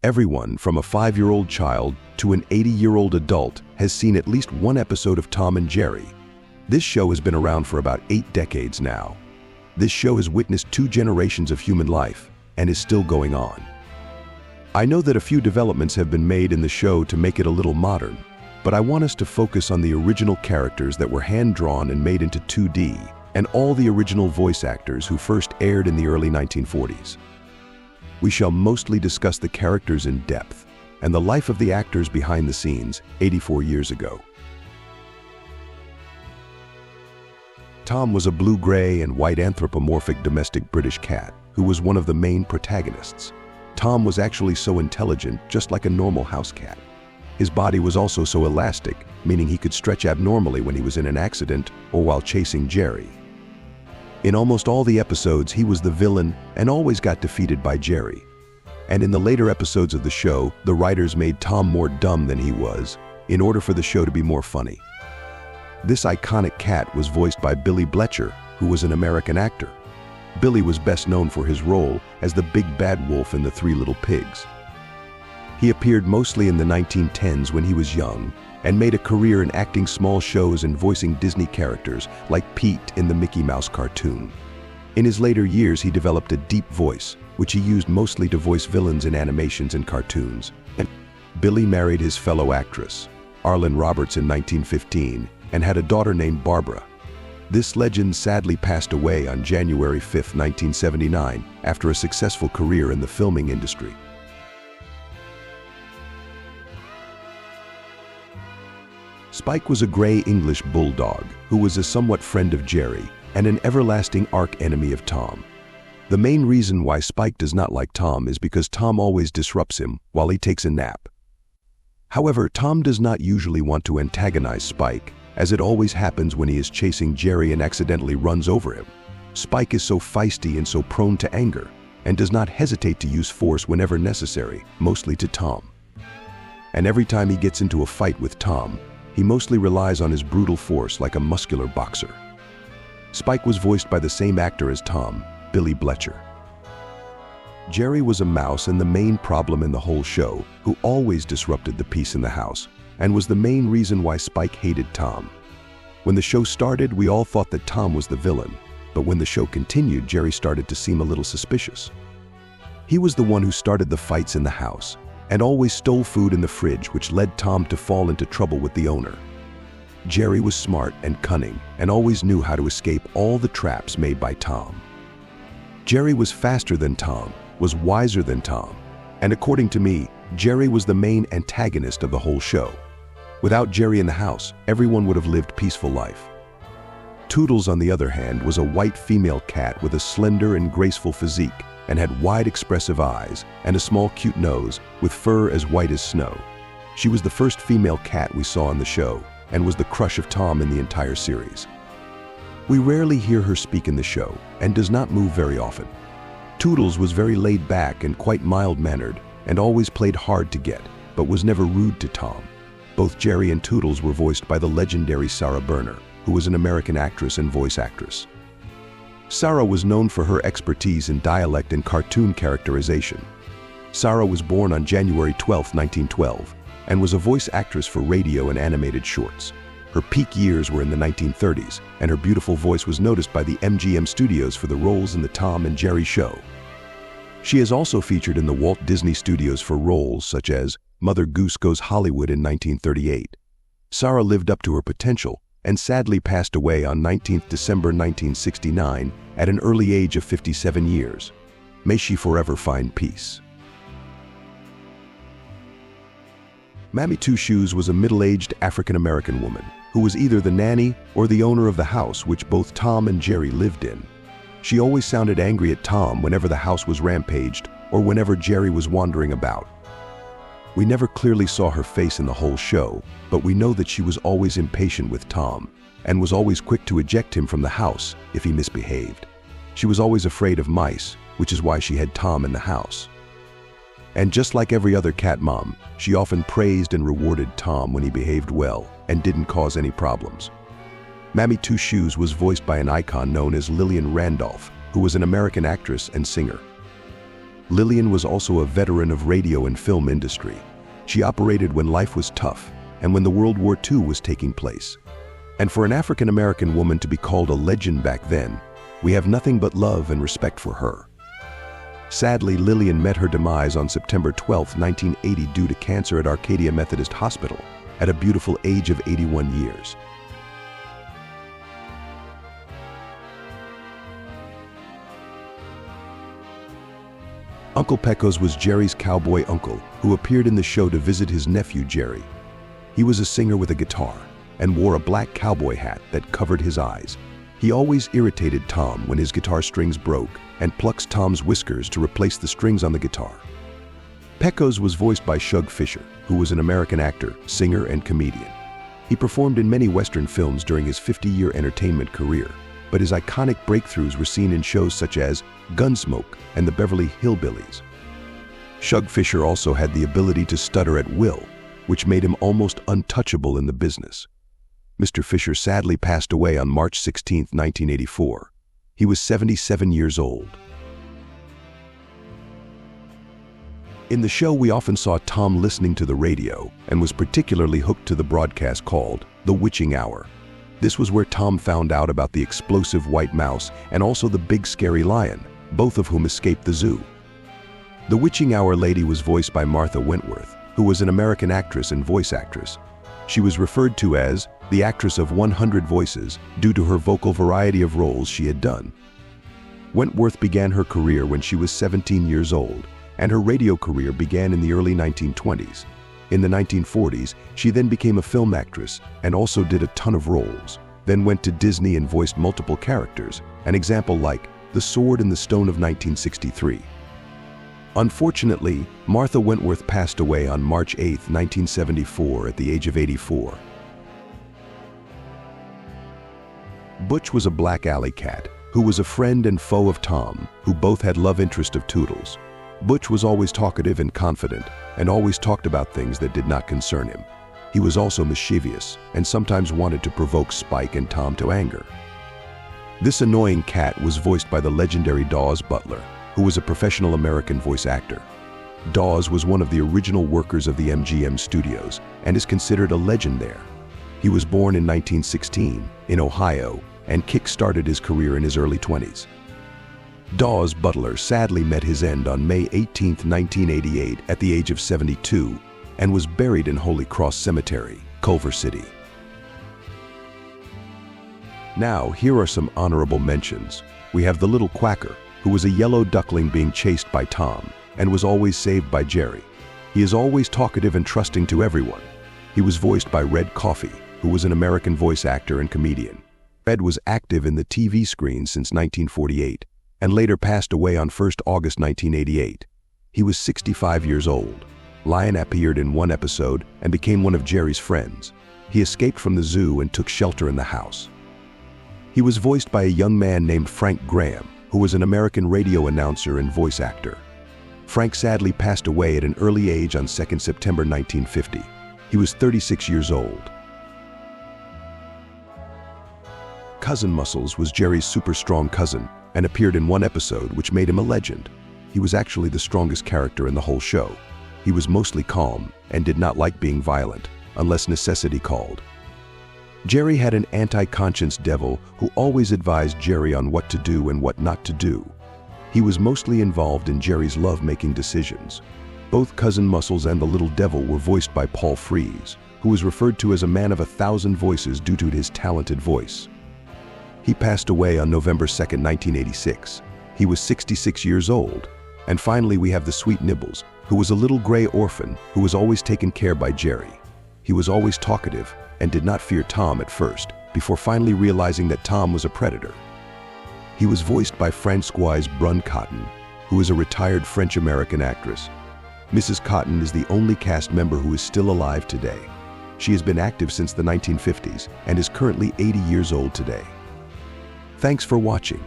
Everyone, from a 5-year-old child to an 80-year-old adult, has seen at least one episode of Tom and Jerry. This show has been around for about 8 decades now. This show has witnessed 2 generations of human life and is still going on. I know that a few developments have been made in the show to make it a little modern, but I want us to focus on the original characters that were hand-drawn and made into 2D, and all the original voice actors who first aired in the early 1940s. We shall mostly discuss the characters in depth and the life of the actors behind the scenes 84 years ago. Tom was a blue-gray and white anthropomorphic domestic British cat who was one of the main protagonists. Tom was actually so intelligent, just like a normal house cat. His body was also so elastic, meaning he could stretch abnormally when he was in an accident or while chasing Jerry. In almost all the episodes, he was the villain and always got defeated by Jerry. And in the later episodes of the show, the writers made Tom more dumb than he was, in order for the show to be more funny. This iconic cat was voiced by Billy Bletcher, who was an American actor. Billy was best known for his role as the big bad wolf in The Three Little Pigs. He appeared mostly in the 1910s when he was young, and made a career in acting small shows and voicing Disney characters like Pete in the Mickey Mouse cartoon. In his later years, he developed a deep voice, which he used mostly to voice villains in animations and cartoons. And Billy married his fellow actress, Arlen Roberts, in 1915, and had a daughter named Barbara. This legend sadly passed away on January 5, 1979, after a successful career in the filming industry. Spike was a gray English bulldog who was a somewhat friend of Jerry and an everlasting arch-enemy of Tom. The main reason why Spike does not like Tom is because Tom always disrupts him while he takes a nap. However, Tom does not usually want to antagonize Spike, as it always happens when he is chasing Jerry and accidentally runs over him. Spike is so feisty and so prone to anger, and does not hesitate to use force whenever necessary, mostly to Tom. And every time he gets into a fight with Tom, he mostly relies on his brutal force like a muscular boxer. Spike was voiced by the same actor as Tom, Billy Bletcher. Jerry was a mouse and the main problem in the whole show, who always disrupted the peace in the house, and was the main reason why Spike hated Tom. When the show started, we all thought that Tom was the villain, but when the show continued, Jerry started to seem a little suspicious. He was the one who started the fights in the house, and always stole food in the fridge, which led Tom to fall into trouble with the owner. Jerry was smart and cunning, and always knew how to escape all the traps made by Tom. Jerry was faster than Tom, was wiser than Tom, and according to me, Jerry was the main antagonist of the whole show. Without Jerry in the house, everyone would have lived a peaceful life. Toodles, on the other hand, was a white female cat with a slender and graceful physique, and had wide expressive eyes and a small cute nose with fur as white as snow. She was the first female cat we saw in the show and was the crush of Tom in the entire series. We rarely hear her speak in the show and does not move very often. Toodles was very laid back and quite mild-mannered and always played hard to get, but was never rude to Tom. Both Jerry and Toodles were voiced by the legendary Sarah Berner, who was an American actress and voice actress. Sarah was known for her expertise in dialect and cartoon characterization. Sarah was born on January 12, 1912, and was a voice actress for radio and animated shorts. Her peak years were in the 1930s, and her beautiful voice was noticed by the MGM studios for the roles in the Tom and Jerry show. She is also featured in the Walt Disney Studios for roles such as Mother Goose Goes Hollywood in 1938. Sarah lived up to her potential and sadly passed away on 19th December 1969 at an early age of 57 years. May she forever find peace. Mamy Two Shoes was a middle-aged African-American woman who was either the nanny or the owner of the house which both Tom and Jerry lived in. She always sounded angry at Tom whenever the house was rampaged or whenever Jerry was wandering about. We never clearly saw her face in the whole show, but we know that she was always impatient with Tom and was always quick to eject him from the house if he misbehaved. She was always afraid of mice, which is why she had Tom in the house. And just like every other cat mom, she often praised and rewarded Tom when he behaved well and didn't cause any problems. Mamy Two Shoes was voiced by an icon known as Lillian Randolph, who was an American actress and singer. Lillian was also a veteran of radio and film industry. She operated when life was tough and when the World War II was taking place. And for an African-American woman to be called a legend back then, we have nothing but love and respect for her. Sadly, Lillian met her demise on September 12, 1980 due to cancer at Arcadia Methodist Hospital at a beautiful age of 81 years. Uncle Pekos was Jerry's cowboy uncle who appeared in the show to visit his nephew Jerry. He was a singer with a guitar and wore a black cowboy hat that covered his eyes. He always irritated Tom when his guitar strings broke and plucks Tom's whiskers to replace the strings on the guitar. Pekos was voiced by Shug Fisher, who was an American actor, singer, and comedian. He performed in many Western films during his 50-year entertainment career, but his iconic breakthroughs were seen in shows such as Gunsmoke and the Beverly Hillbillies. Shug Fisher also had the ability to stutter at will, which made him almost untouchable in the business. Mr. Fisher sadly passed away on March 16, 1984. He was 77 years old. In the show, we often saw Tom listening to the radio and was particularly hooked to the broadcast called The Witching Hour. This was where Tom found out about the explosive white mouse and also the big scary lion, both of whom escaped the zoo. The Witching Hour lady was voiced by Martha Wentworth, who was an American actress and voice actress. She was referred to as the actress of 100 voices due to her vocal variety of roles she had done. Wentworth began her career when she was 17 years old, and her radio career began in the early 1920s. In the 1940s, she then became a film actress and also did a ton of roles, then went to Disney and voiced multiple characters, an example like The Sword and the Stone of 1963. Unfortunately, Martha Wentworth passed away on March 8, 1974 at the age of 84. Butch was a black alley cat who was a friend and foe of Tom, who both had love interest of Toodles. Butch was always talkative and confident, and always talked about things that did not concern him. He was also mischievous, and sometimes wanted to provoke Spike and Tom to anger. This annoying cat was voiced by the legendary Dawes Butler, who was a professional American voice actor. Dawes was one of the original workers of the MGM studios, and is considered a legend there. He was born in 1916 in Ohio, and kick-started his career in his early 20s. Dawes Butler sadly met his end on May 18, 1988 at the age of 72 and was buried in Holy Cross Cemetery, Culver City. Now, here are some honorable mentions. We have the Little Quacker, who was a yellow duckling being chased by Tom and was always saved by Jerry. He is always talkative and trusting to everyone. He was voiced by Red Coffey, who was an American voice actor and comedian. Red was active in the TV screen since 1948 and later passed away on 1 August 1988. He was 65 years old. Lion appeared in one episode and became one of Jerry's friends. He escaped from the zoo and took shelter in the house. He was voiced by a young man named Frank Graham, who was an American radio announcer and voice actor. Frank sadly passed away at an early age on 2 September 1950. He was 36 years old. Cousin Muscles was Jerry's super strong cousin and appeared in one episode, which made him a legend. He was actually the strongest character in the whole show. He was mostly calm and did not like being violent, unless necessity called. Jerry had an anti-conscience devil who always advised Jerry on what to do and what not to do. He was mostly involved in Jerry's love-making decisions. Both Cousin Muscles and the Little Devil were voiced by Paul Frees, who was referred to as a man of 1,000 voices due to his talented voice. He passed away on November 2, 1986. He was 66 years old. And finally, we have the Sweet Nibbles, who was a little gray orphan who was always taken care by Jerry. He was always talkative and did not fear Tom at first, before finally realizing that Tom was a predator. He was voiced by Françoise Brun-Cotton, who is a retired French-American actress. Mrs. Cotton is the only cast member who is still alive today. She has been active since the 1950s and is currently 80 years old today. Thanks for watching.